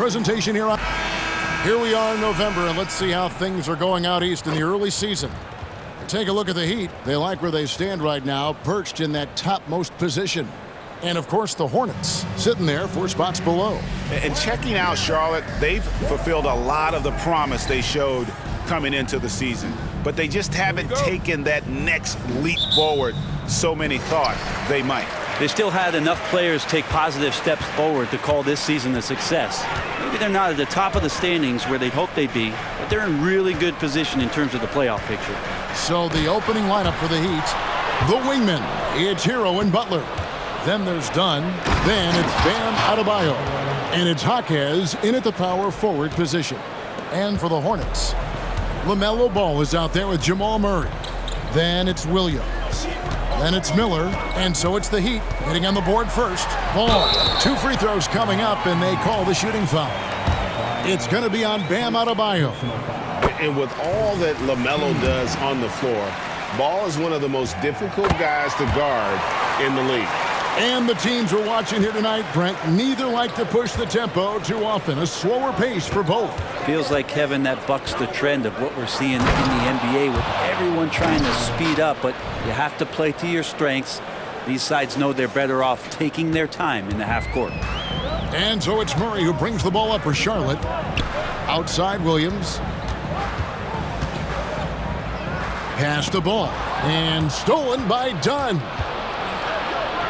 presentation here. Here we are in November, and let's see how things are going out east in the early season. Take a look at the Heat. They like where they stand right now, perched in that topmost position. And, of course, the Hornets sitting there 4 spots below. And checking out Charlotte, they've fulfilled a lot of the promise they showed coming into the season. But they just haven't taken that next leap forward so many thought they might. They still had enough players take positive steps forward to call this season a success. Maybe they're not at the top of the standings where they'd hope they'd be, but they're in really good position in terms of the playoff picture. So the opening lineup for the Heat, the wingmen, it's Hero and Butler. Then there's Dunn. Then it's Bam Adebayo. And it's Jaquez in at the power forward position. And for the Hornets, LaMelo Ball is out there with Jamal Murray. Then it's Williams. Then it's Miller. And so it's the Heat getting on the board first. Ball. 2 free throws coming up, and they call the shooting foul. It's going to be on Bam Adebayo. And with all that LaMelo does on the floor, Ball is one of the most difficult guys to guard in the league. And the teams we're watching here tonight, Brent, neither like to push the tempo too often. A slower pace for both. Feels like, Kevin, that bucks the trend of what we're seeing in the NBA with everyone trying to speed up, but you have to play to your strengths. These sides know they're better off taking their time in the half court. And so it's Murray who brings the ball up for Charlotte. Outside Williams. Pass the ball. And stolen by Dunn.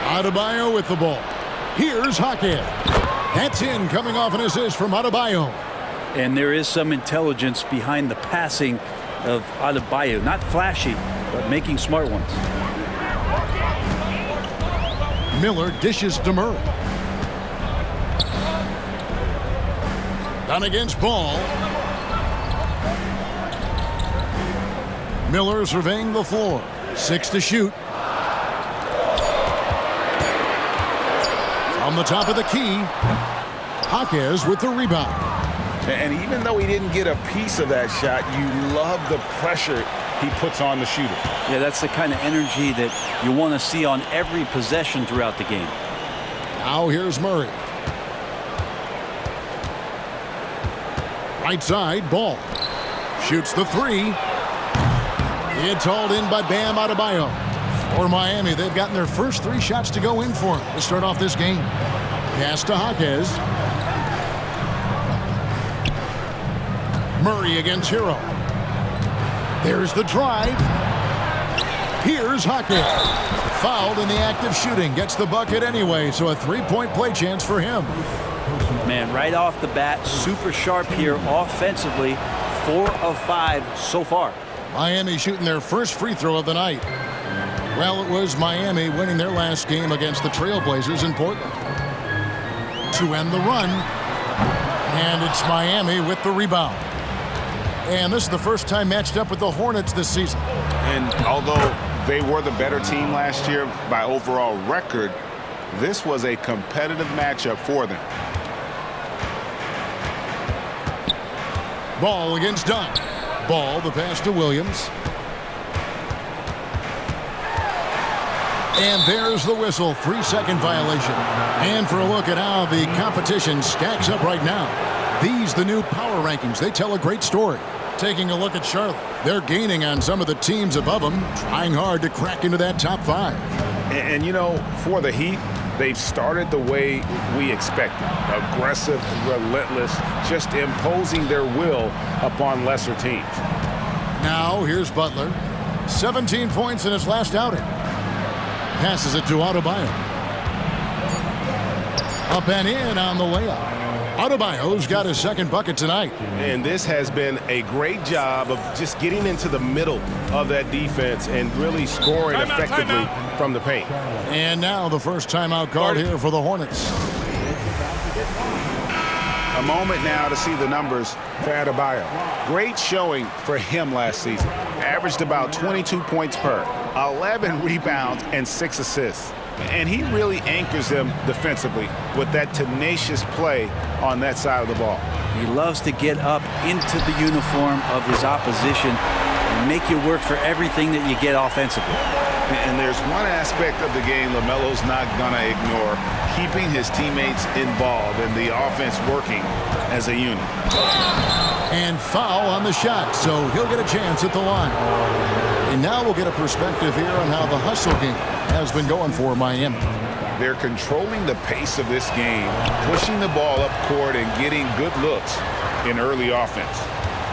Adebayo with the ball. Here's Jaquez. That's in, coming off an assist from Adebayo. And there is some intelligence behind the passing of Adebayo. Not flashy, but making smart ones. Miller dishes to Murray. Down against Ball. Miller surveying the floor. 6 to shoot. On the top of the key, Jaquez with the rebound. And even though he didn't get a piece of that shot, you love the pressure he puts on the shooter. Yeah, that's the kind of energy that you want to see on every possession throughout the game. Now here's Murray. Right side, Ball. Shoots the 3. It's hauled in by Bam Adebayo. For Miami, they've gotten their first 3 shots to go in for to start off this game. Pass to Jaquez. Murray against Hero. There's the drive. Here's Jaquez. Fouled in the act of shooting. Gets the bucket anyway, so a 3-point play chance for him. Man, right off the bat, super sharp here offensively. 4 of 5 so far. Miami shooting their first free throw of the night. Well, it was Miami winning their last game against the Trailblazers in Portland. To end the run. And it's Miami with the rebound. And this is the first time matched up with the Hornets this season. And although they were the better team last year by overall record, this was a competitive matchup for them. Ball against Dunn. Ball, the pass to Williams. And there's the whistle. 3-second violation. And for a look at how the competition stacks up right now. These, the new power rankings, they tell a great story. Taking a look at Charlotte. They're gaining on some of the teams above them, trying hard to crack into that top 5. And you know, for the Heat, they've started the way we expected. Aggressive, relentless, just imposing their will upon lesser teams. Now, here's Butler. 17 points in his last outing. Passes it to Adebayo. Up and in on the layup. Adebayo's got his second bucket tonight. And this has been a great job of just getting into the middle of that defense and really scoring effectively from the paint. And now the first timeout called here for the Hornets. A moment now to see the numbers for Adebayo. Great showing for him last season. Averaged about 22 points per, 11 rebounds, and 6 assists. And he really anchors them defensively with that tenacious play on that side of the ball. He loves to get up into the uniform of his opposition and make you work for everything that you get offensively. And there's one aspect of the game LaMelo's not going to ignore, keeping his teammates involved and the offense working as a unit. And foul on the shot, so he'll get a chance at the line. And now we'll get a perspective here on how the hustle game has been going for Miami. They're controlling the pace of this game, pushing the ball up court and getting good looks in early offense.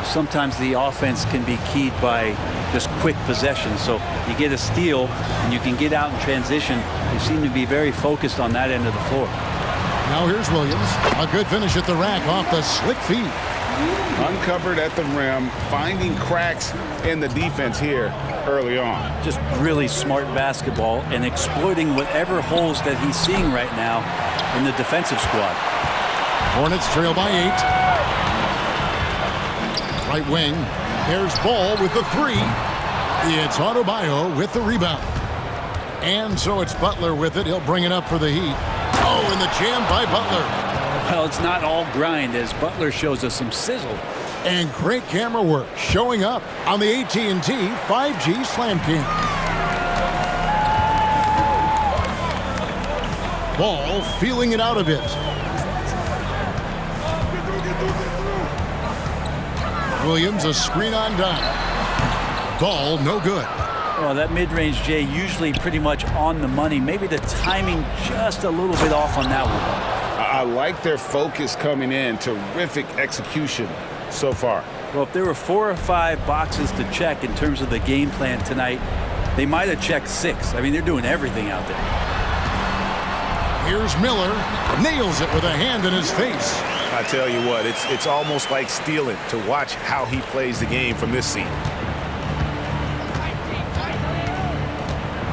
Sometimes the offense can be keyed by just quick possession. So you get a steal and you can get out in transition. They seem to be very focused on that end of the floor. Now here's Williams. A good finish at the rack off the slick feed. Uncovered at the rim, finding cracks in the defense here early on. Just really smart basketball and exploiting whatever holes that he's seeing right now in the defensive squad. Hornets trail by 8. Right wing. Here's Ball with the three. It's Adebayo with the rebound. And so it's Butler with it. He'll bring it up for the Heat. Oh, and the jam by Butler. Well, it's not all grind as Butler shows us some sizzle. And great camera work showing up on the AT&T 5G Slam Cam. Ball feeling it out a bit. Williams a screen on dime. Ball no good. Well, that mid-range, Jay, usually pretty much on the money. Maybe the timing just a little bit off on that one. I like their focus coming in. Terrific execution so far. Well, if there were 4 or 5 boxes to check in terms of the game plan tonight, they might have checked 6. I mean, they're doing everything out there. Here's Miller. Nails it with a hand in his face. I tell you what, it's almost like stealing to watch how he plays the game from this seat.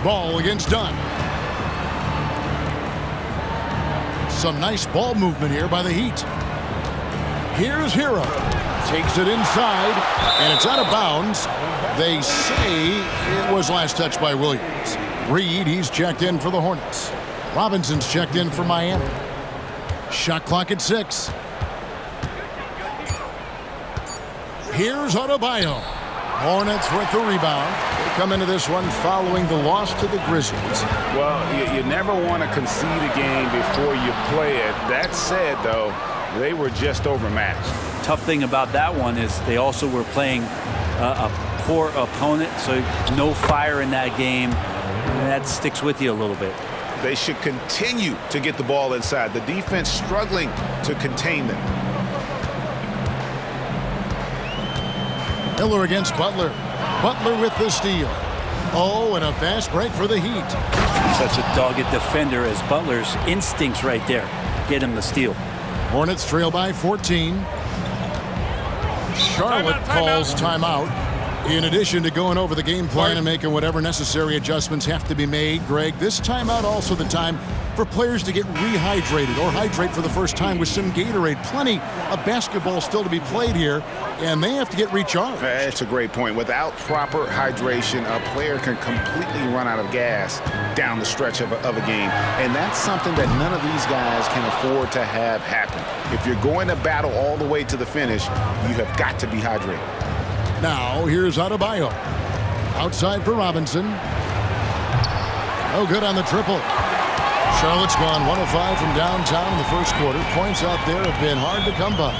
Ball against Dunn. Some nice ball movement here by the Heat. Here's Hero. Takes it inside, and it's out of bounds. They say it was last touched by Williams. Reed, he's checked in for the Hornets. Robinson's checked in for Miami. Shot clock at 6. Here's Adebayo. Hornets with the rebound. They come into this one following the loss to the Grizzlies. Well, you never want to concede a game before you play it. That said, though, they were just overmatched. Tough thing about that one is they also were playing a poor opponent, so no fire in that game. That sticks with you a little bit. They should continue to get the ball inside. The defense struggling to contain them. Miller against Butler. Butler with the steal. Oh, and a fast break for the Heat. Such a dogged defender as Butler's instincts right there get him the steal. Hornets trail by 14. Charlotte calls timeout. In addition to going over the game plan and making whatever necessary adjustments have to be made, Greg, this timeout also the time for players to get rehydrated or hydrate for the first time with some Gatorade. Plenty of basketball still to be played here, and they have to get recharged. That's a great point. Without proper hydration, a player can completely run out of gas down the stretch of a game, and that's something that none of these guys can afford to have happen. If you're going to battle all the way to the finish, you have got to be hydrated. Now, here's Adebayo. Outside for Robinson. No good on the triple. Charlotte's gone 1 of 5 from downtown in the first quarter. Points out there have been hard to come by.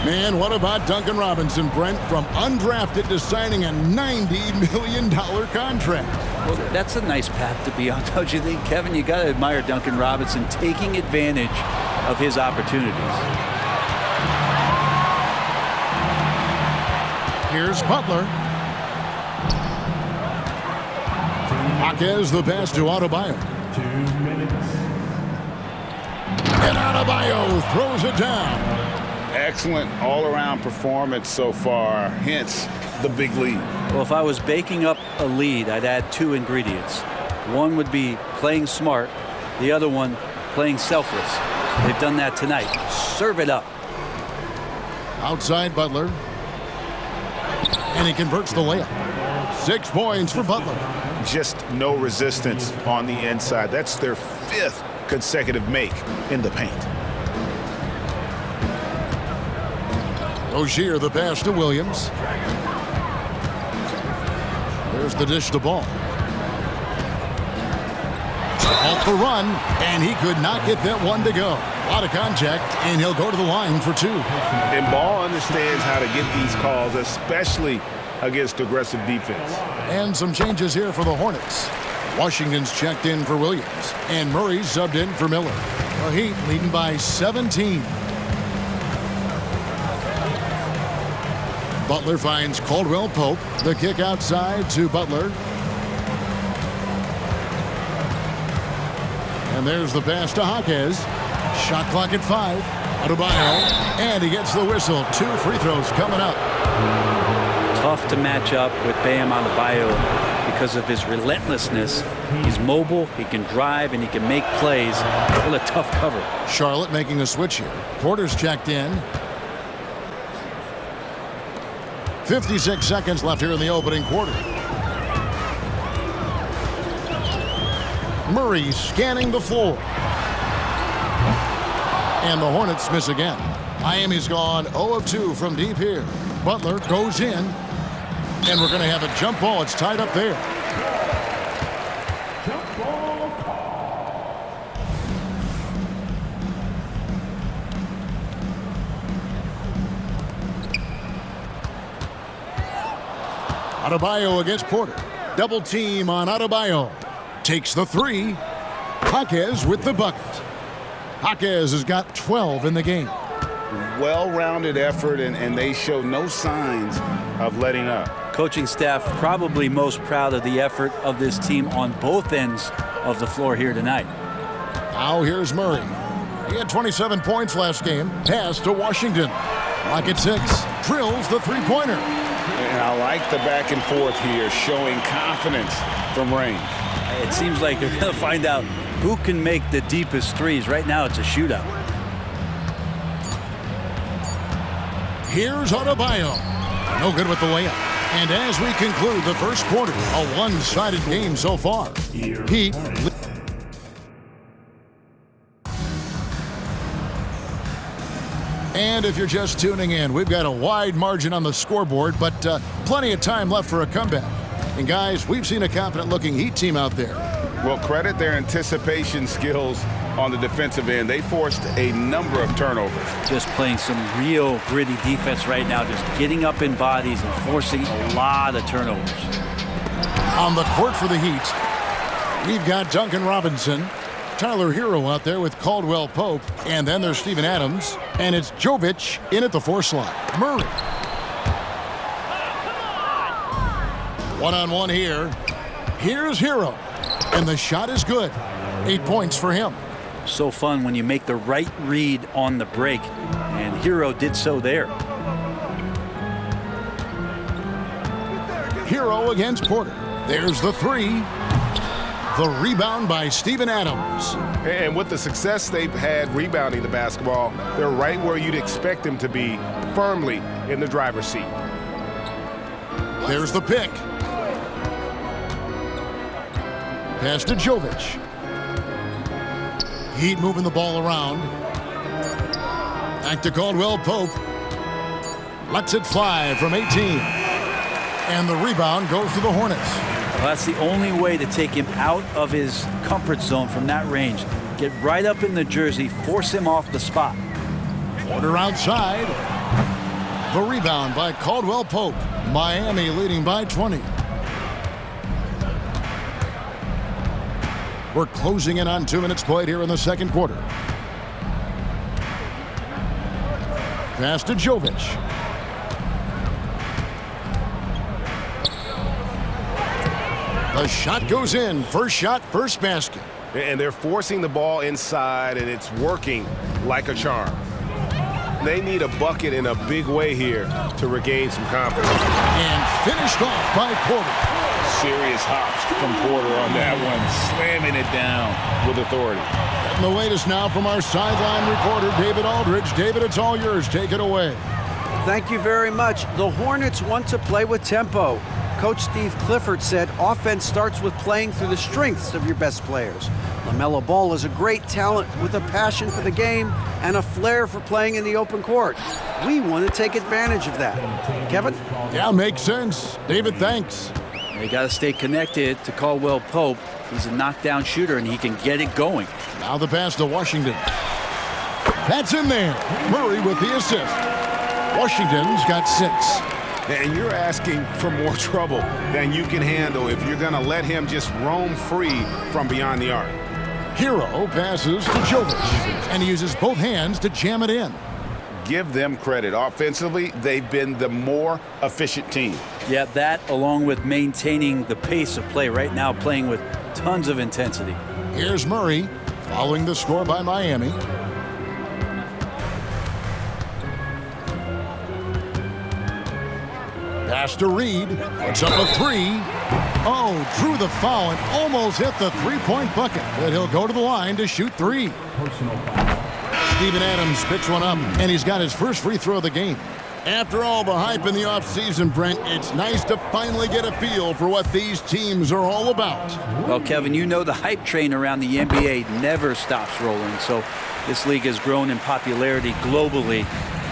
Man, what about Duncan Robinson, Brent, from undrafted to signing a $90 million contract? Well, that's a nice path to be on, don't you think, Kevin? You got to admire Duncan Robinson taking advantage of his opportunities. Here's Butler. Jaquez the pass to Adebayo. 2 minutes. And Adebayo throws it down. Excellent all-around performance so far, hence the big lead. Well, if I was baking up a lead, I'd add 2 ingredients. One would be playing smart. The other one, playing selfless. They've done that tonight. Serve it up. Outside Butler. And he converts the layup. 6 points for Butler. Just no resistance on the inside. That's their 5th consecutive make in the paint. Rozier the pass to Williams. There's the dish to Ball. Halt the run, and he could not get that one to go. A lot of contact, and he'll go to the line for 2. And Ball understands how to get these calls, especially against aggressive defense. And some changes here for the Hornets. Washington's checked in for Williams, and Murray's subbed in for Miller. The Heat leading by 17. Butler finds Caldwell Pope. The kick outside to Butler. And there's the pass to Jaquez. Shot clock at 5. Adebayo, and he gets the whistle. 2 free throws coming up. Tough to match up with Bam Adebayo because of his relentlessness. He's mobile, he can drive, and he can make plays. What a tough cover. Charlotte making a switch here. Porter's checked in. 56 seconds left here in the opening quarter. Murray scanning the floor. And the Hornets miss again. Miami's gone 0 of 2 from deep here. Butler goes in. And we're going to have a jump ball. It's tied up there. Adebayo against Porter. Double team on Adebayo. Takes the 3. Jaquez with the bucket. Jaquez has got 12 in the game. Well-rounded effort, and they show no signs of letting up. Coaching staff probably most proud of the effort of this team on both ends of the floor here tonight. Now here's Murray. He had 27 points last game. Pass to Washington. Clock at 6. Drills the three-pointer. And I like the back and forth here, showing confidence from range. It seems like they're going to find out who can make the deepest threes. Right now it's a shootout. Here's Adebayo. No good with the layup. And as we conclude the first quarter, a one-sided game so far. Heat. And if you're just tuning in, we've got a wide margin on the scoreboard, but plenty of time left for a comeback. And guys, we've seen a confident-looking Heat team out there. Well, credit their anticipation skills on the defensive end. They forced a number of turnovers. Just playing some real gritty defense right now, just getting up in bodies and forcing a lot of turnovers. On the court for the Heat, we've got Duncan Robinson, Tyler Hero out there with Caldwell Pope, and then there's Steven Adams, and it's Jovic in at the 4 slot. Murray. One-on-one here. Here's Hero, and the shot is good. 8 points for him. So fun when you make the right read on the break, and Hero did so there. Hero against Porter. There's the 3. The rebound by Steven Adams. And with the success they've had rebounding the basketball, they're right where you'd expect them to be, firmly in the driver's seat. There's the pick. Pass to Jovic. Heat moving the ball around. Back to Caldwell Pope. Lets it fly from 18. And the rebound goes to the Hornets. Well, that's the only way to take him out of his comfort zone from that range. Get right up in the jersey, force him off the spot. Porter outside. The rebound by Caldwell Pope. Miami leading by 20. We're closing in on 2 minutes played here in the second quarter. Pass to Jovic. The shot goes in. First shot, first basket. And they're forcing the ball inside, and it's working like a charm. They need a bucket in a big way here to regain some confidence. And finished off by Porter. Serious hops from Porter on that one, slamming it down with authority. And the latest now from our sideline reporter, David Aldridge. David, it's all yours. Take it away. Thank you very much. The Hornets want to play with tempo. Coach Steve Clifford said offense starts with playing through the strengths of your best players. LaMelo Ball is a great talent with a passion for the game and a flair for playing in the open court. We want to take advantage of that. Kevin? Yeah, makes sense. David, thanks. They got to stay connected to Caldwell Pope. He's a knockdown shooter, and he can get it going. Now the pass to Washington. That's in there. Murray with the assist. Washington's got 6. And you're asking for more trouble than you can handle if you're going to let him just roam free from beyond the arc. Hero passes to Jovic, and he uses both hands to jam it in. Give them credit. Offensively, they've been the more efficient team. Yeah, that along with maintaining the pace of play right now, playing with tons of intensity. Here's Murray following the score by Miami. Pass to Reed. Puts up a 3. Oh, drew the foul and almost hit the three-point bucket. But he'll go to the line to shoot 3. Steven Adams picks one up, and he's got his first free throw of the game. After all the hype in the offseason, Brent, it's nice to finally get a feel for what these teams are all about. Well, Kevin, you know the hype train around the NBA never stops rolling. So this league has grown in popularity globally.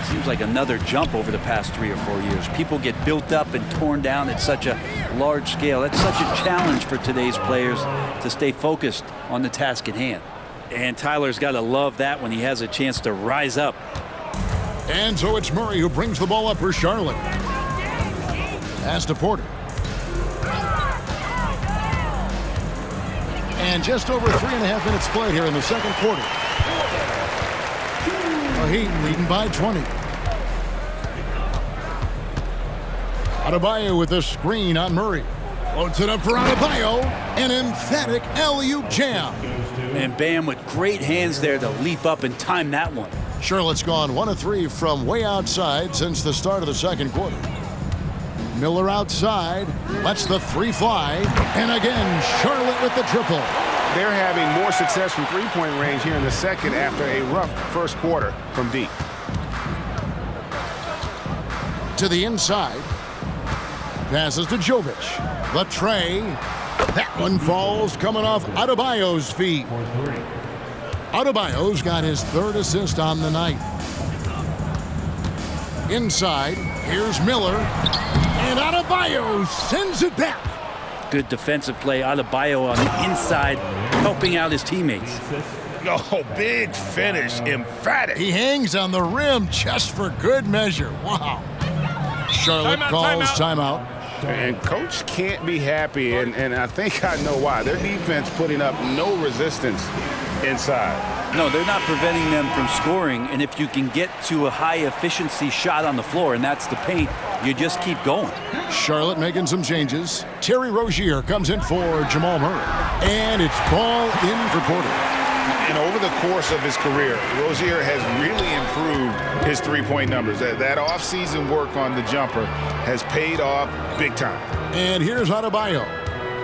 Seems like another jump over the past 3 or 4 years. People get built up and torn down at such a large scale. That's such a challenge for today's players to stay focused on the task at hand. And Tyler's got to love that when he has a chance to rise up. And so it's Murray who brings the ball up for Charlotte. Pass to Porter. And just over 3.5 minutes played here in the second quarter. The Heat leading by 20. Adebayo with a screen on Murray. Floats it up for Adebayo. An emphatic alley-oop jam. And Bam with great hands there to leap up and time that one. Charlotte's gone 1 of 3 from way outside since the start of the second quarter. Miller outside, lets the 3 fly, and again, Charlotte with the triple. They're having more success from three-point range here in the second after a rough first quarter from deep. To the inside. Passes to Jovic. The tray. That one falls coming off Adebayo's feet. Adebayo's got his 3rd assist on the night. Inside, here's Miller. And Adebayo sends it back. Good defensive play. Adebayo on the inside, helping out his teammates. Oh, big finish, emphatic. He hangs on the rim just for good measure. Wow. Charlotte calls timeout. And coach can't be happy, and I think I know why. Their defense putting up no resistance inside. No, they're not preventing them from scoring, and if you can get to a high-efficiency shot on the floor, and that's the paint, you just keep going. Charlotte making some changes. Terry Rozier comes in for Jamal Murray. And it's ball in for Porter. And over the course of his career, Rozier has really improved his three-point numbers. That off-season work on the jumper has paid off big time. And here's Adebayo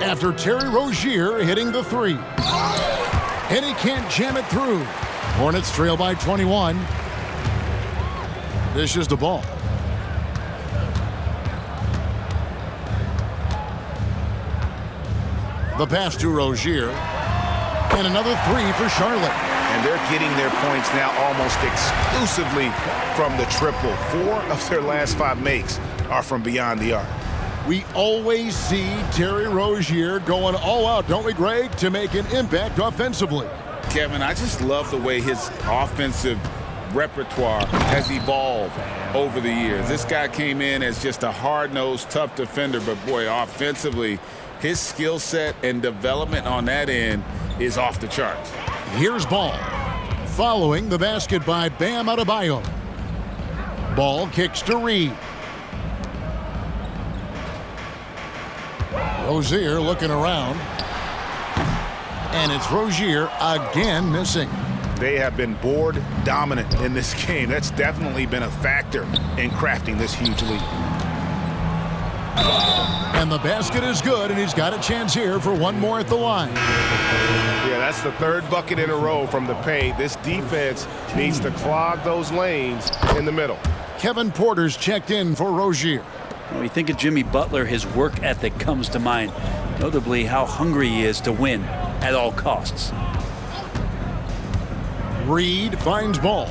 after Terry Rozier hitting the 3. And he can't jam it through. Hornets trail by 21. This is the ball. The pass to Rozier. And another 3 for Charlotte. And they're getting their points now almost exclusively from the triple. 4 of their last 5 makes are from beyond the arc. We always see Terry Rozier going all out, don't we, Greg, to make an impact offensively. Kevin, I just love the way his offensive repertoire has evolved over the years. This guy came in as just a hard-nosed, tough defender, but boy, offensively, his skill set and development on that end is off the charts. Here's Ball. Following the basket by Bam Adebayo. Ball kicks to Reed. Rozier looking around. And it's Rozier again missing. They have been board dominant in this game. That's definitely been a factor in crafting this huge lead. And the basket is good, and he's got a chance here for one more at the line. Yeah, that's the 3rd bucket in a row from the paint. This defense needs to clog those lanes in the middle. Kevin Porter's checked in for Rozier. When we think of Jimmy Butler, his work ethic comes to mind, notably how hungry he is to win at all costs. Reed finds Ball.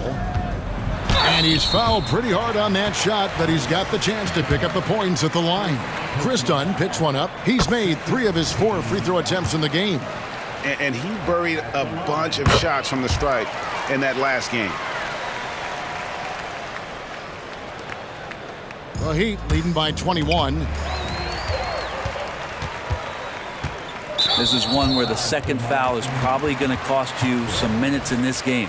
And he's fouled pretty hard on that shot, but he's got the chance to pick up the points at the line. Chris Dunn picks one up. He's made 3 of his 4 free throw attempts in the game. And he buried a bunch of shots from the stripe in that last game. The Heat leading by 21. This is one where the second foul is probably going to cost you some minutes in this game.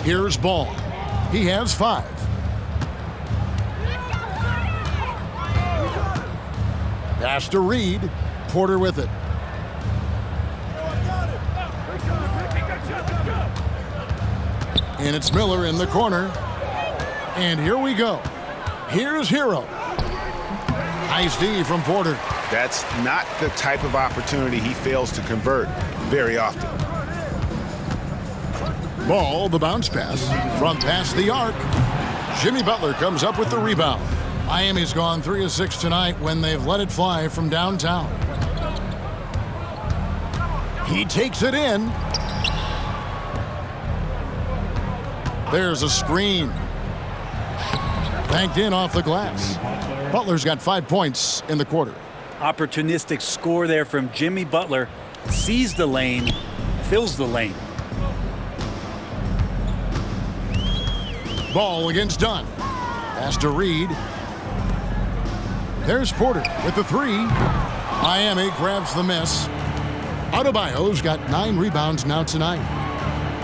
Here's Ball. He has 5. Pass to Reed. Porter with it. And it's Miller in the corner. And here we go. Here's Hero. Nice D from Porter. That's not the type of opportunity he fails to convert very often. Ball, the bounce pass from past the arc. Jimmy Butler comes up with the rebound. Miami's gone 3 of 6 tonight when they've let it fly from downtown. He takes it in. There's a screen. Banked in off the glass. Butler's got 5 points in the quarter. Opportunistic score there from Jimmy Butler. Sees the lane, fills the lane. Ball against Dunn. Pass to Reed. There's Porter with the 3. Miami grabs the miss. Adebayo's got 9 rebounds now tonight.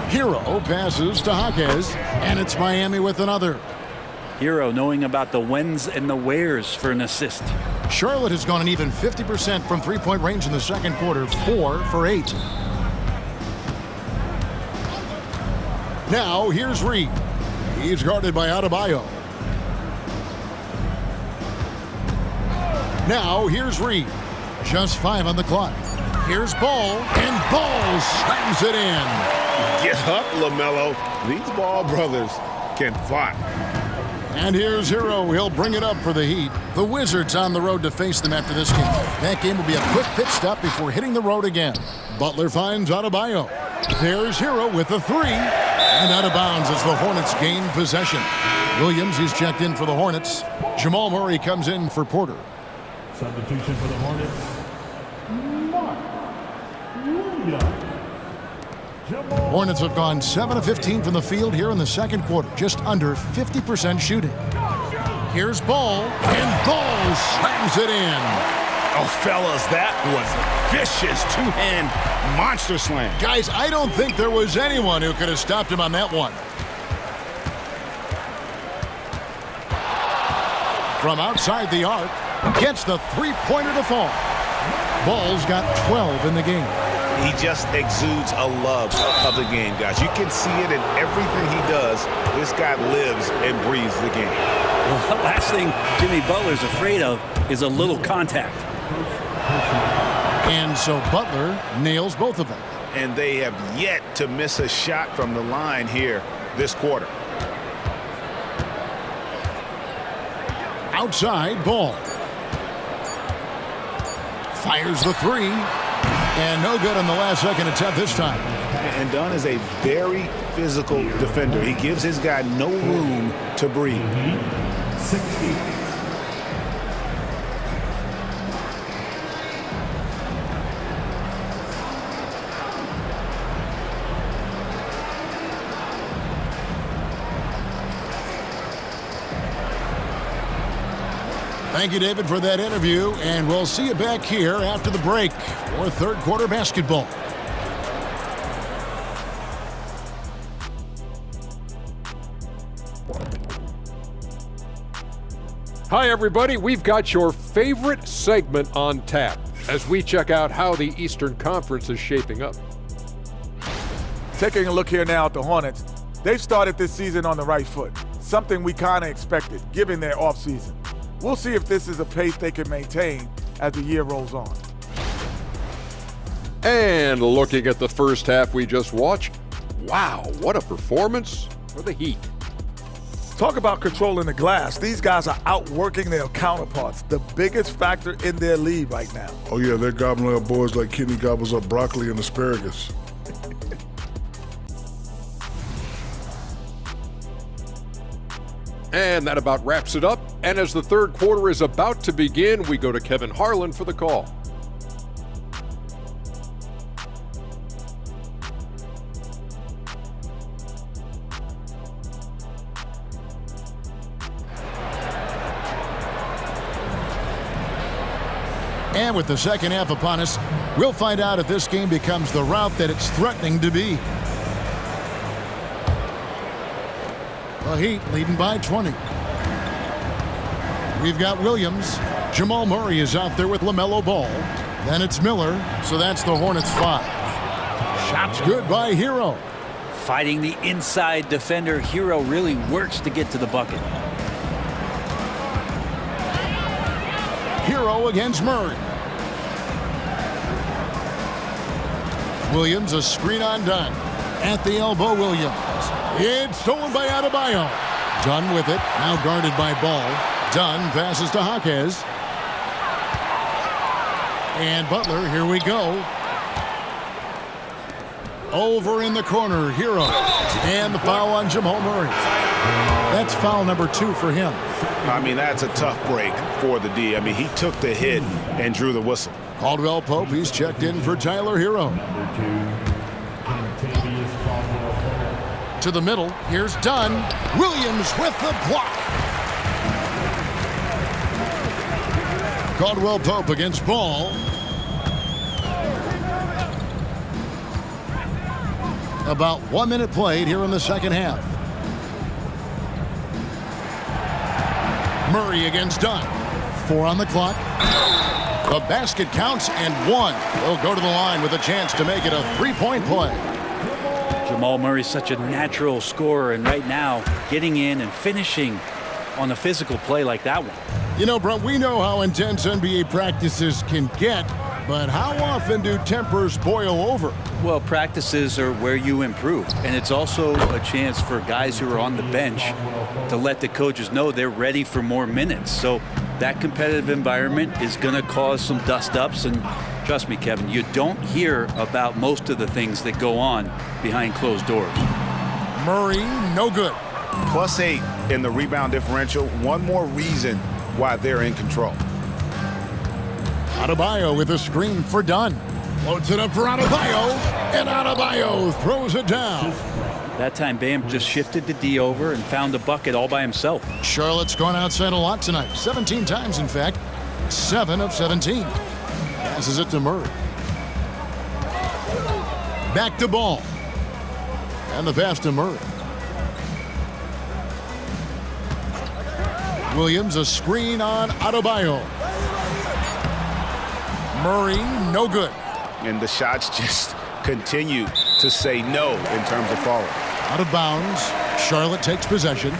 Hero passes to Jaquez, and it's Miami with another. Hero knowing about the whens and the wheres for an assist. Charlotte has gone an even 50% from three-point range in the second quarter, 4 for 8. Now here's Reed. He's guarded by Adebayo. Now here's Reed. Just 5 on the clock. Here's Ball, and Ball slams it in. Get up, LaMelo. These Ball brothers can fly. And here's Hero. He'll bring it up for the Heat. The Wizards on the road to face them after this game. That game will be a quick pit stop before hitting the road again. Butler finds Adebayo. There's Hero with the 3. And out of bounds as the Hornets gain possession. Williams, he's checked in for the Hornets. Jamal Murray comes in for Porter. Substitution for the Hornets. Hornets have gone 7 of 15 from the field here in the second quarter. Just under 50% shooting. Here's Ball, and Ball slams it in. Oh, fellas, that was a vicious two-hand monster slam. Guys, I don't think there was anyone who could have stopped him on that one. From outside the arc, gets the three-pointer to fall. Ball's got 12 in the game. He just exudes a love of the game, guys. You can see it in everything he does. This guy lives and breathes the game. Well, the last thing Jimmy Butler's afraid of is a little contact. And so Butler nails both of them. And they have yet to miss a shot from the line here this quarter. Outside, Ball. Fires the 3. And no good on the last second attempt this time. And Dunn is a very physical defender. He gives his guy no room to breathe. 60. Thank you, David, for that interview, and we'll see you back here after the break for third quarter basketball. Hi, everybody. We've got your favorite segment on tap as we check out how the Eastern Conference is shaping up. Taking a look here now at the Hornets, they've started this season on the right foot, something we kind of expected, given their offseason. We'll see if this is a pace they can maintain as the year rolls on. And looking at the first half we just watched, wow, what a performance for the Heat. Talk about controlling the glass. These guys are outworking their counterparts, the biggest factor in their lead right now. Oh, yeah, they're gobbling up boys like Kenny gobbles up broccoli and asparagus. And that about wraps it up. And as the third quarter is about to begin, we go to Kevin Harlan for the call. And with the second half upon us, we'll find out if this game becomes the rout that it's threatening to be. The Heat leading by 20. We've got Williams. Jamal Murray is out there with LaMelo Ball. Then it's Miller, so that's the Hornets 5. Shots good by Hero. Fighting the inside defender, Hero really works to get to the bucket. Hero against Murray. Williams, a screen on Dunn. At the elbow, Williams. It's stolen by Adebayo. Dunn with it, now guarded by Ball. Dunn passes to Jaquez. And Butler, here we go. Over in the corner, Hero. And the foul on Jamal Murray. That's foul number 2 for him. I mean, that's a tough break for the D. I mean, he took the hit and drew the whistle. Caldwell Pope, he's checked in for Tyler Hero. To the middle, here's Dunn. Williams with the block. Caldwell Pope against Ball. About 1 minute played here in the second half. Murray against Dunn. 4 on the clock. The basket counts and 1. He'll go to the line with a chance to make it a 3-point play. Jamal Murray's such a natural scorer, and right now getting in and finishing on a physical play like that one. You know, Brent, we know how intense NBA practices can get, but how often do tempers boil over? Well, practices are where you improve, and it's also a chance for guys who are on the bench to let the coaches know they're ready for more minutes. So that competitive environment is going to cause some dust-ups, and trust me, Kevin, you don't hear about most of the things that go on behind closed doors. Murray, no good. +8 in the rebound differential. One more reason why they're in control. Adebayo with a screen for Dunn. Floats it up for Adebayo, and Adebayo throws it down. That time, Bam just shifted the D over and found a bucket all by himself. Charlotte's gone outside a lot tonight. 17 times, in fact. 7 of 17. Passes it to Murray. Back to Ball. And the pass to Murray. Williams, a screen on Adebayo. Murray, no good. And the shots just continue to say no in terms of falling. Out of bounds. Charlotte takes possession.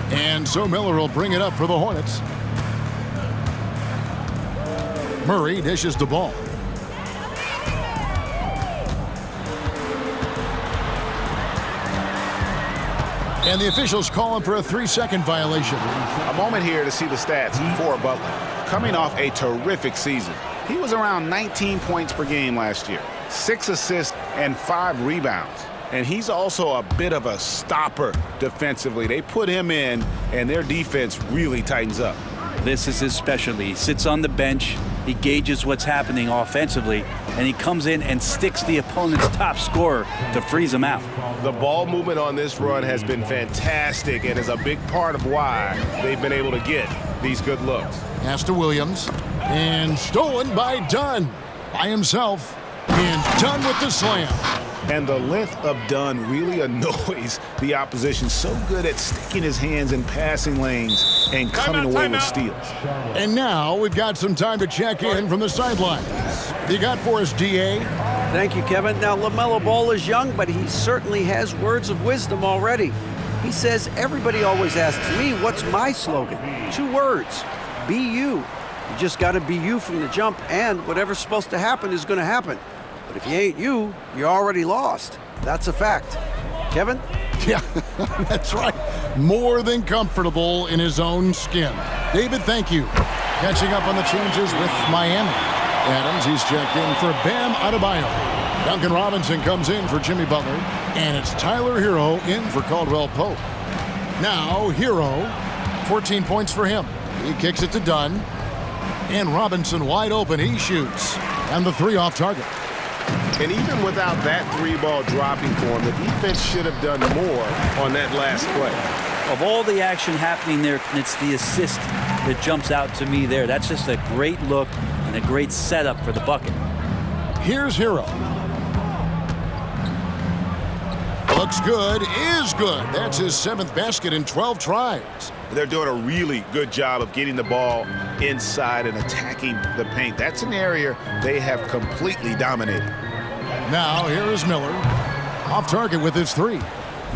And so Miller will bring it up for the Hornets. Murray dishes the ball. And the officials call him for a 3-second violation. A moment here to see the stats for Butler. Coming off a terrific season. He was around 19 points per game last year. 6 assists and 5 rebounds. And he's also a bit of a stopper defensively. They put him in, and their defense really tightens up. This is his specialty. He sits on the bench, he gauges what's happening offensively, and he comes in and sticks the opponent's top scorer to freeze him out. The ball movement on this run has been fantastic and is a big part of why they've been able to get these good looks. Pass to Williams. And stolen by Dunn. By himself. And Dunn with the slam. And the length of Dunn really annoys the opposition. So good at sticking his hands in passing lanes and coming away with steals. And now we've got some time to check in from the sidelines. You got for us, DA? Thank you, Kevin. Now, LaMelo Ball is young, but he certainly has words of wisdom already. He says, everybody always asks me, what's my slogan? 2 words, be you. You just got to be you from the jump, and whatever's supposed to happen is going to happen. But if you ain't you, you're already lost. That's a fact. Kevin? Yeah, that's right. More than comfortable in his own skin. David, thank you. Catching up on the changes with Miami. Adams, he's checked in for Bam Adebayo. Duncan Robinson comes in for Jimmy Butler. And it's Tyler Hero in for Caldwell Pope. Now Hero, 14 points for him. He kicks it to Dunn. And Robinson wide open. He shoots. And the three off target. And even without that three-ball dropping for him, the defense should have done more on that last play. Of all the action happening there, it's the assist that jumps out to me there. That's just a great look and a great setup for the bucket. Here's Hero. Looks good, is good. That's his 7th basket in 12 tries. They're doing a really good job of getting the ball inside and attacking the paint. That's an area they have completely dominated. Now here is Miller. Off target with his 3.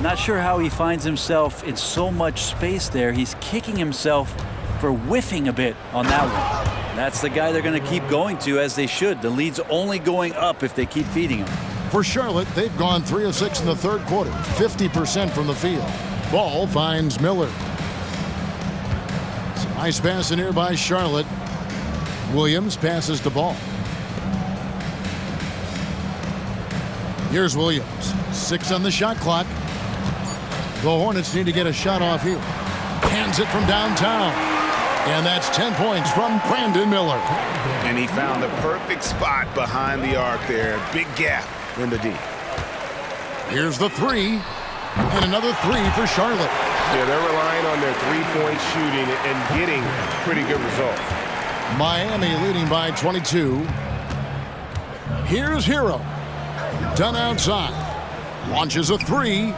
Not sure how he finds himself in so much space there. He's kicking himself for whiffing a bit on that one. That's the guy they're going to keep going to, as they should. The lead's only going up if they keep feeding him. For Charlotte, they've gone 3 of 6 in the third quarter, 50% from the field. Ball finds Miller. It's a nice pass in here by Charlotte. Williams passes the ball. Here's Williams. 6 on the shot clock. The Hornets need to get a shot off here. Hands it from downtown. And that's 10 points from Brandon Miller. And he found the perfect spot behind the arc there. Big gap in the D. Here's the 3. And another 3 for Charlotte. Yeah, they're relying on their three-point shooting and getting pretty good results. Miami leading by 22. Here's Hero. Done outside. Launches a 3.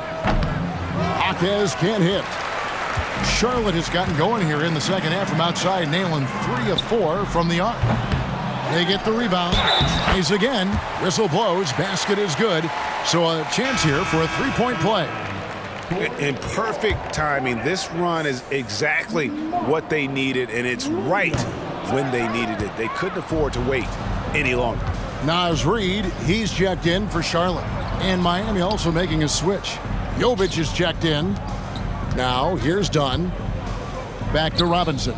Jaquez can't hit. Charlotte has gotten going here in the second half from outside, nailing 3 of 4 from the arc. They get the rebound. Tries again. Whistle blows. Basket is good. So a chance here for a three-point play. In perfect timing. This run is exactly what they needed, and it's right when they needed it. They couldn't afford to wait any longer. Naz Reid, he's checked in for Charlotte. And Miami also making a switch. Jovic is checked in. Now, here's Dunn. Back to Robinson.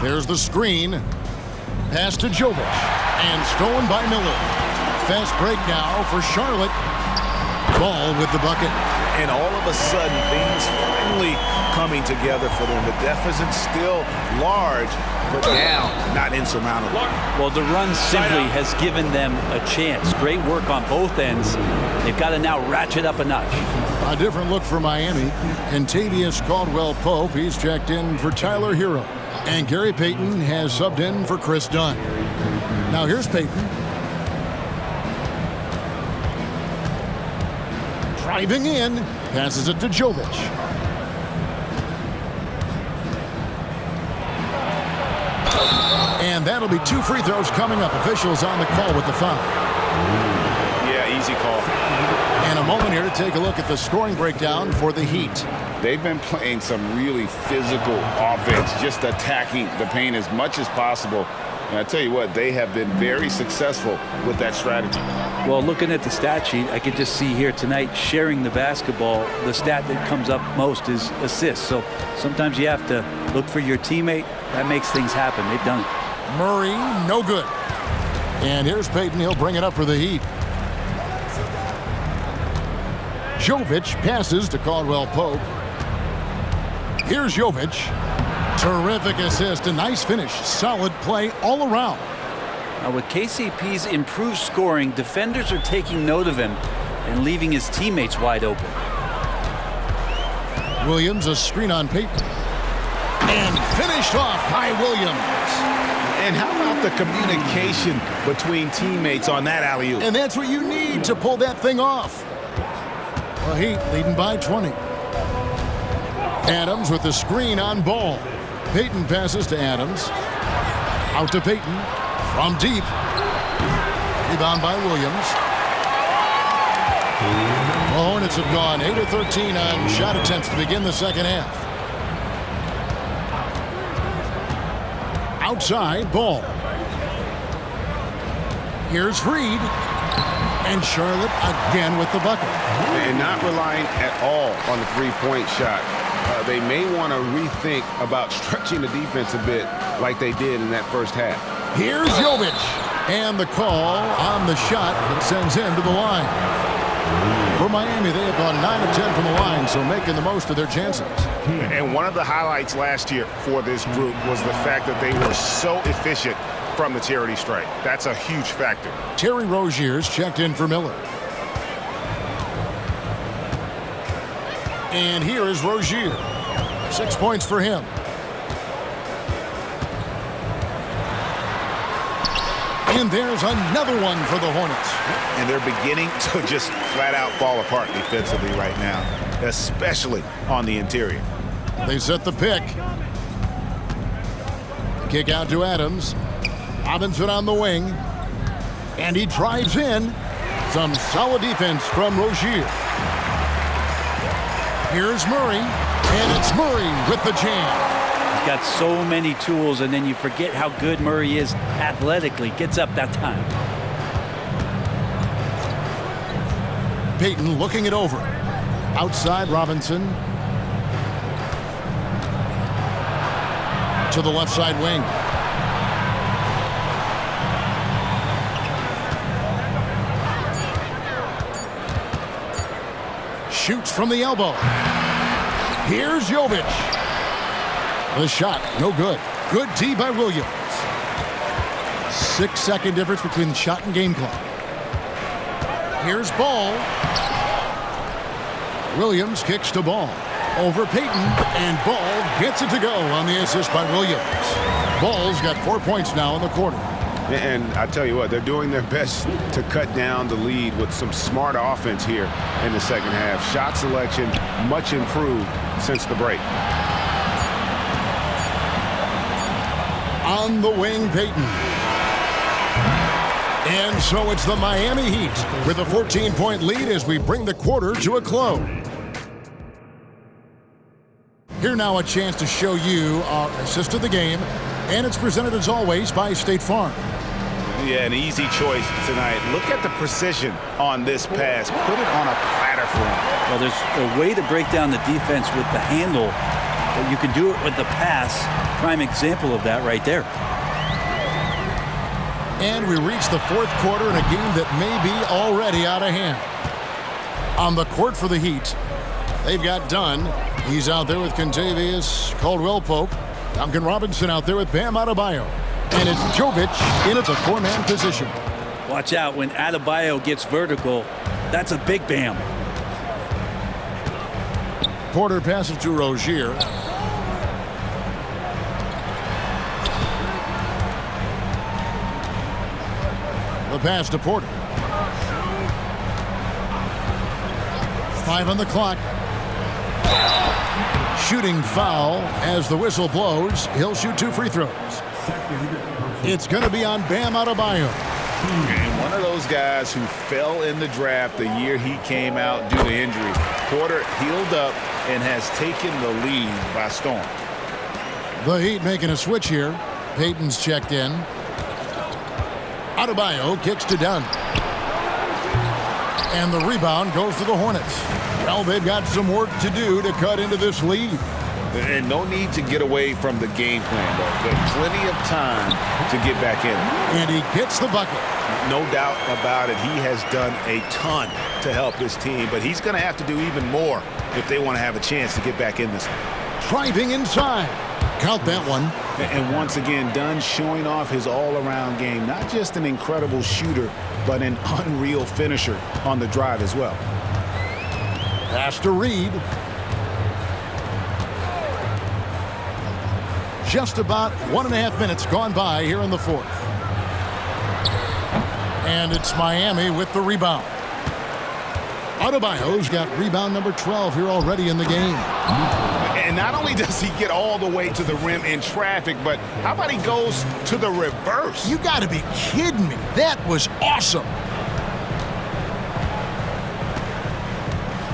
There's the screen. Pass to Jovic. And stolen by Miller. Fast break now for Charlotte. Ball with the bucket. And all of a sudden, things finally coming together for them. The deficit's still large, but now not insurmountable. Well, the run simply has given them a chance. Great work on both ends. They've got to now ratchet up a notch. A different look for Miami. Contavious Caldwell-Pope, he's checked in for Tyler Hero. And Gary Payton has subbed in for Chris Dunn. Now here's Payton. Driving in, passes it to Jovic. And that'll be 2 free throws coming up. Officials on the call with the foul. Yeah, easy call. And a moment here to take a look at the scoring breakdown for the Heat. They've been playing some really physical offense, just attacking the paint as much as possible. And I tell you what, they have been very successful with that strategy. Well, looking at the stat sheet, I could just see here tonight, sharing the basketball, the stat that comes up most is assists. So sometimes you have to look for your teammate. That makes things happen. They've done it. Murray, no good. And here's Payton. He'll bring it up for the Heat. Jovic passes to Caldwell-Pope. Here's Jovic. Terrific assist. A nice finish. Solid play all around. Now, with KCP's improved scoring, defenders are taking note of him and leaving his teammates wide open. Williams, a screen on Payton. And finished off by Williams. And how about the communication between teammates on that alley-oop? And that's what you need to pull that thing off. The Heat leading by 20. Adams with the screen on Ball. Payton passes to Adams. Out to Payton. From deep. Rebound by Williams. The Hornets have gone 8 of 13 on shot attempts to begin the second half. Outside, Ball. Here's Reid. And Charlotte again with the bucket. And not relying at all on the three-point shot. They may want to rethink about stretching the defense a bit like they did in that first half. Here's Jovic. And the call on the shot that sends him to the line. For Miami, they have gone 9 of 10 from the line, so making the most of their chances. And one of the highlights last year for this group was the fact that they were so efficient from the charity stripe. That's a huge factor. Terry Rozier's checked in for Miller. And here is Rozier. 6 points for him. And there's another one for the Hornets. And they're beginning to just flat out fall apart defensively right now, especially on the interior. They set the pick. Kick out to Adams. Robinson on the wing. And he drives in. Some solid defense from Rozier. Here's Murray. And it's Murray with the jam. Got so many tools, and then you forget how good Murray is athletically. Gets up that time. Payton looking it over. Outside Robinson. To the left side wing. Shoots from the elbow. Here's Jovic. The shot, no good. Good D by Williams. 6-second difference between the shot and game clock. Here's Ball. Williams kicks to Ball. Over Payton, and Ball gets it to go on the assist by Williams. Ball's got 4 points now in the quarter. And I tell you what, they're doing their best to cut down the lead with some smart offense here in the second half. Shot selection much improved since the break. On the wing, Payton. And so it's the Miami Heat with a 14-point lead as we bring the quarter to a close. Here now a chance to show you our assist of the game, and it's presented as always by State Farm. Yeah, an easy choice tonight. Look at the precision on this pass. Put it on a platter for him. Well, there's a way to break down the defense with the handle, but you can do it with the pass. Prime example of that right there. And we reach the fourth quarter in a game that may be already out of hand. On the court for the Heat, they've got Dunn. He's out there with Contavious Caldwell-Pope. Duncan Robinson out there with Bam Adebayo. And it's Jovic in at the four-man position. Watch out when Adebayo gets vertical. That's a big Bam. Porter passes to Rozier. The pass to Porter. 5 on the clock. Shooting foul as the whistle blows. He'll shoot 2 free throws. It's going to be on Bam Adebayo. And one of those guys who fell in the draft the year he came out due to injury. Porter healed up and has taken the lead by storm. The Heat making a switch here. Payton's checked in. Adebayo kicks to Dunn. And the rebound goes to the Hornets. Well, they've got some work to do to cut into this lead. And no need to get away from the game plan, though. There's plenty of time to get back in. And he gets the bucket. No doubt about it. He has done a ton to help this team, but he's going to have to do even more if they want to have a chance to get back in this. Driving inside. Count that one. And once again, Dunn showing off his all-around game. Not just an incredible shooter, but an unreal finisher on the drive as well. Pass to Reed. Just about 1.5 minutes gone by here in the fourth. And it's Miami with the rebound. Adebayo's got rebound number 12 here already in the game. And not only does he get all the way to the rim in traffic, but how about he goes to the reverse? You got to be kidding me. That was awesome.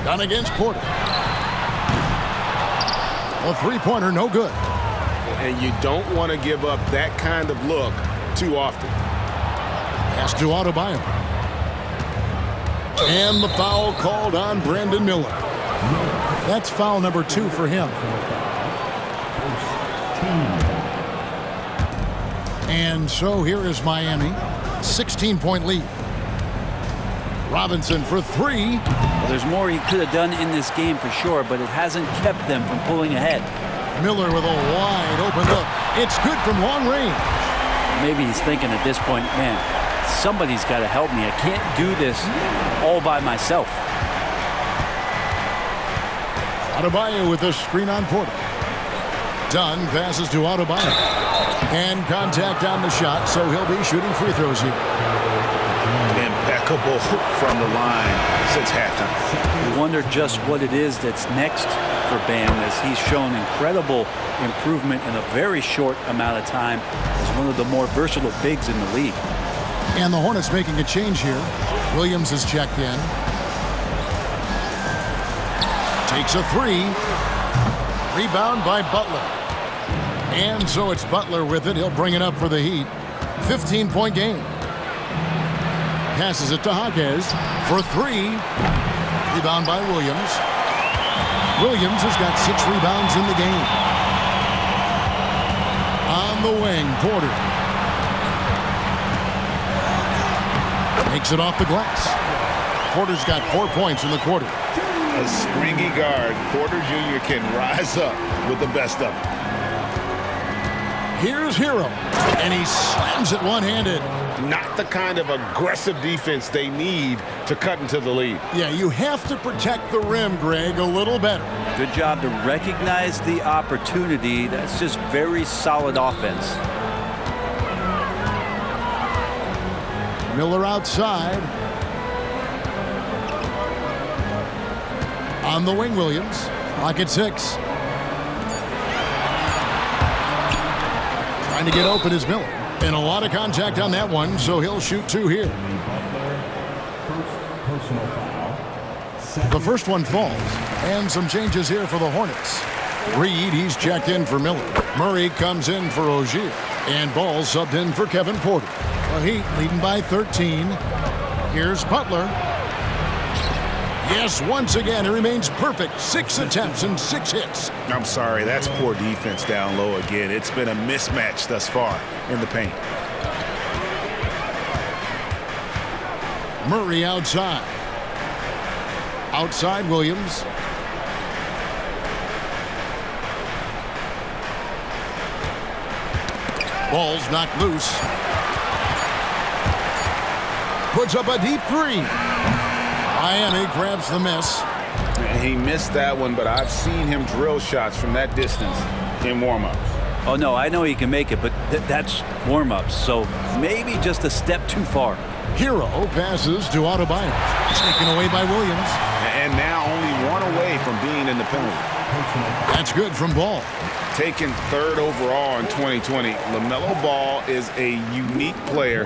Done against Porter. A three-pointer, no good. And you don't want to give up that kind of look too often. Pass to Adebayo. And the foul called on Brandon Miller. That's foul number 2 for him. And so here is Miami, 16-point lead. Robinson for three. Well, there's more he could have done in this game for sure, but it hasn't kept them from pulling ahead. Miller with a wide open look. It's good from long range. Maybe he's thinking at this point, man, somebody's got to help me. I can't do this all by myself. Adebayo with the screen on Porter. Dunn passes to Adebayo. And contact on the shot, so he'll be shooting free throws here. Impeccable from the line since halftime. You wonder just what it is that's next for Bam, as he's shown incredible improvement in a very short amount of time as one of the more versatile bigs in the league. And the Hornets making a change here. Williams has checked in. Takes a three. Rebound by Butler. And so it's Butler with it. He'll bring it up for the Heat. 15-point game. Passes it to Jaquez for three. Rebound by Williams. Williams has got 6 rebounds in the game. On the wing, Porter. Makes it off the glass. Porter's got 4 points in the quarter. A springy guard, Porter Jr. can rise up with the best of them. Here's Hero, and he slams it one-handed. Not the kind of aggressive defense they need to cut into the lead. Yeah, you have to protect the rim, Greg, a little better. Good job to recognize the opportunity. That's just very solid offense. Miller outside. On the wing, Williams. Clock at 6. Trying to get open is Miller. And a lot of contact on that one, so he'll shoot 2 here. The first one falls. And some changes here for the Hornets. Reed, he's checked in for Miller. Murray comes in for Ogier. And Ball subbed in for Kevin Porter. The Heat leading by 13. Here's Butler. Yes, once again, it remains perfect. 6 attempts and 6 hits. I'm sorry, that's poor defense down low again. It's been a mismatch thus far in the paint. Murray outside. Outside Williams. Ball's knocked loose. Puts up a deep 3. Miami grabs the miss. He missed that one, but I've seen him drill shots from that distance in warm-ups. Oh, no, I know he can make it, but that's warm-ups, so maybe just a step too far. Hero passes to Adebayo. Taken away by Williams. And now only 1 away from being in the penalty. That's good from Ball. Taken 3rd overall in 2020, LaMelo Ball is a unique player.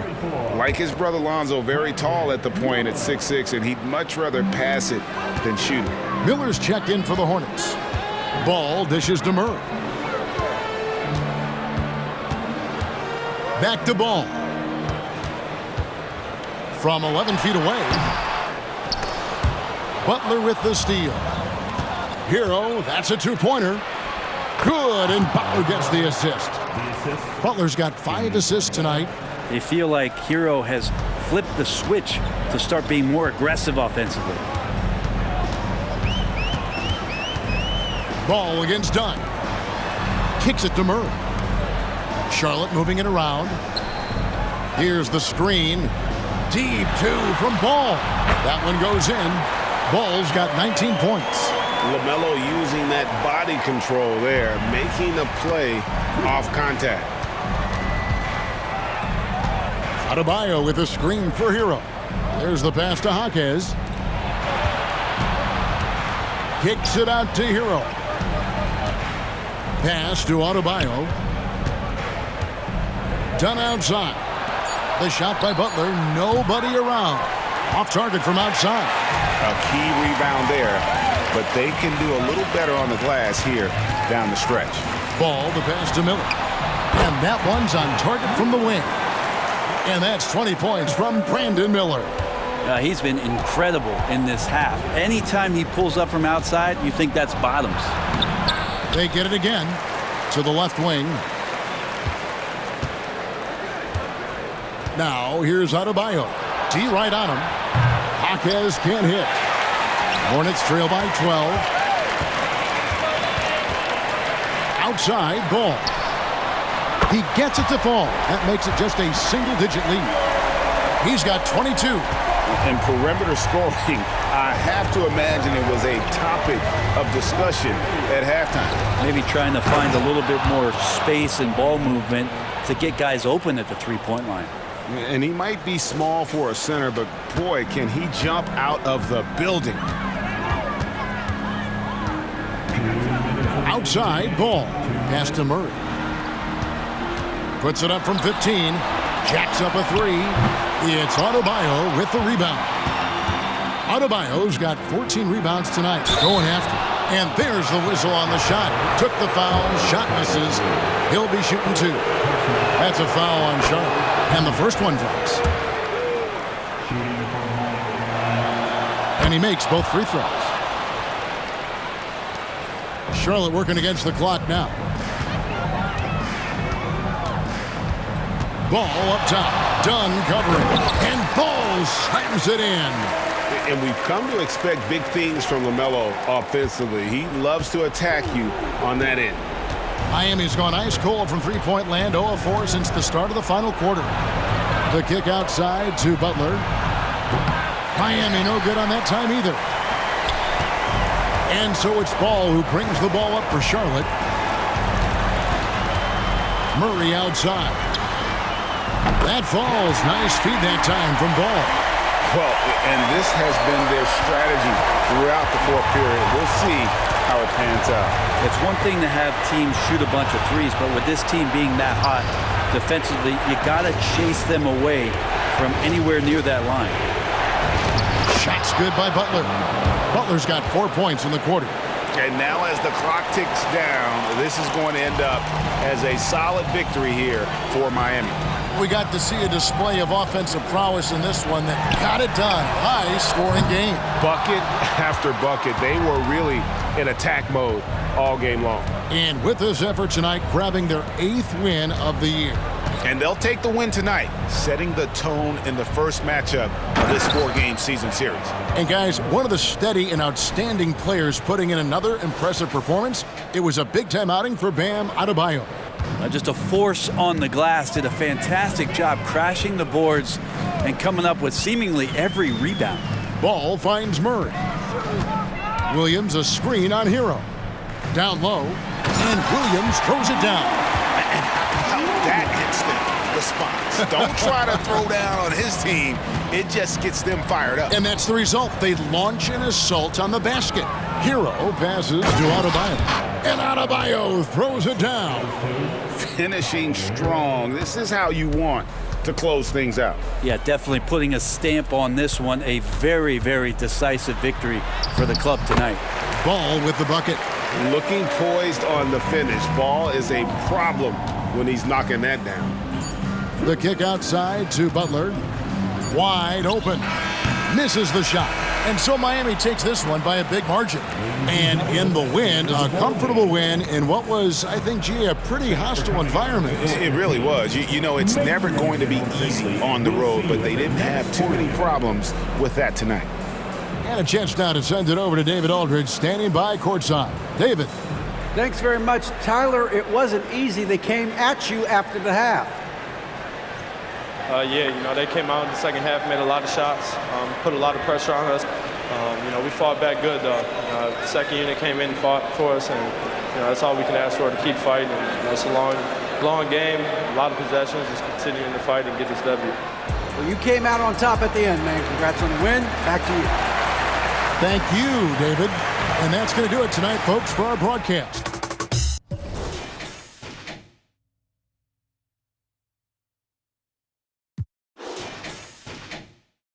Like his brother Lonzo, very tall at the point at 6'6", and he'd much rather pass it than shoot it. Miller's checked in for the Hornets. Ball dishes to Murray. Back to Ball. From 11 feet away. Butler with the steal. Hero, that's a 2-pointer. Good, and Butler gets the assist. Butler's got 5 assists tonight. They feel like Hero has flipped the switch to start being more aggressive offensively. Ball against Dunn. Kicks it to Murray. Charlotte moving it around. Here's the screen. Deep 2 from Ball. That one goes in. Ball's got 19 points. LaMelo using that body control there, making a play off contact. Adebayo with a screen for Hero. There's the pass to Jaquez. Kicks it out to Hero. Pass to Adebayo. Done outside. The shot by Butler. Nobody around. Off target from outside. A key rebound there, but they can do a little better on the glass here down the stretch. Ball, the pass to Miller. And that one's on target from the wing. And that's 20 points from Brandon Miller. He's been incredible in this half. Anytime he pulls up from outside, you think that's bottoms. They get it again to the left wing. Now here's Adebayo. D right on him. Jaquez can't hit. Hornets trail by 12. Outside, Ball. He gets it to fall. That makes it just a single-digit lead. He's got 22. And perimeter scoring, I have to imagine it was a topic of discussion at halftime. Maybe trying to find a little bit more space and ball movement to get guys open at the three-point line. And he might be small for a center, but boy, can he jump out of the building. Outside, Ball. Pass to Murray. Puts it up from 15. Jacks up a three. It's Adebayo with the rebound. Adebayo's got 14 rebounds tonight. Going after. And there's the whistle on the shot. Took the foul. Shot misses. He'll be shooting two. That's a foul on Charlotte. And the first one drops. And he makes both free throws. Charlotte working against the clock now. Ball up top. Dunn covering. And Ball slams it in. And we've come to expect big things from LaMelo offensively. He loves to attack you on that end. Miami's gone ice cold from three-point land, 0 of 4 since the start of the final quarter. The kick outside to Butler. Miami no good on that time either. And so it's Ball who brings the ball up for Charlotte. Murray outside. That falls. Nice feed that time from Ball. Well, and this has been their strategy throughout the fourth period. We'll see how it pans out. It's one thing to have teams shoot a bunch of threes, but with this team being that hot defensively, you got to chase them away from anywhere near that line. Shot's good by Butler. Butler's got 4 points in the quarter. And now as the clock ticks down, this is going to end up as a solid victory here for Miami. We got to see a display of offensive prowess in this one that got it done. High-scoring game. Bucket after bucket. They were really in attack mode all game long. And with this effort tonight, grabbing their 8th win of the year. And they'll take the win tonight, setting the tone in the first matchup of this 4-game season series. And guys, one of the steady and outstanding players putting in another impressive performance. It was a big-time outing for Bam Adebayo. Just a force on the glass. Did a fantastic job crashing the boards and coming up with seemingly every rebound. Ball finds Murray. Williams a screen on Hero. Down low, and Williams throws it down. And how that instant response. Don't try to throw down on his team. It just gets them fired up. And that's the result. They launch an assault on the basket. Hero passes to Adebayo. And Adebayo throws it down. Finishing strong. This is how you want to close things out. Yeah, definitely putting a stamp on this one. A very, very decisive victory for the club tonight. Ball with the bucket. Looking poised on the finish. Ball is a problem when he's knocking that down. The kick outside to Butler. Wide open. Misses the shot. And so Miami takes this one by a big margin. And in the win, a comfortable win in what was, I think, a pretty hostile environment. It really was. You know, it's never going to be easy on the road, but they didn't have too many problems with that tonight. And a chance now to send it over to David Aldridge, standing by courtside. David. Thanks very much, Tyler. It wasn't easy. They came at you after the half. Yeah, you know, they came out in the second half, made a lot of shots, put a lot of pressure on us. You know, we fought back good, though. The second unit came in and fought for us, and, you know, that's all we can ask for, to keep fighting. And, you know, it's a long game, a lot of possessions, just continuing to fight and get this W. Well, you came out on top at the end, man. Congrats on the win. Back to you. Thank you, David. And that's going to do it tonight, folks, for our broadcast.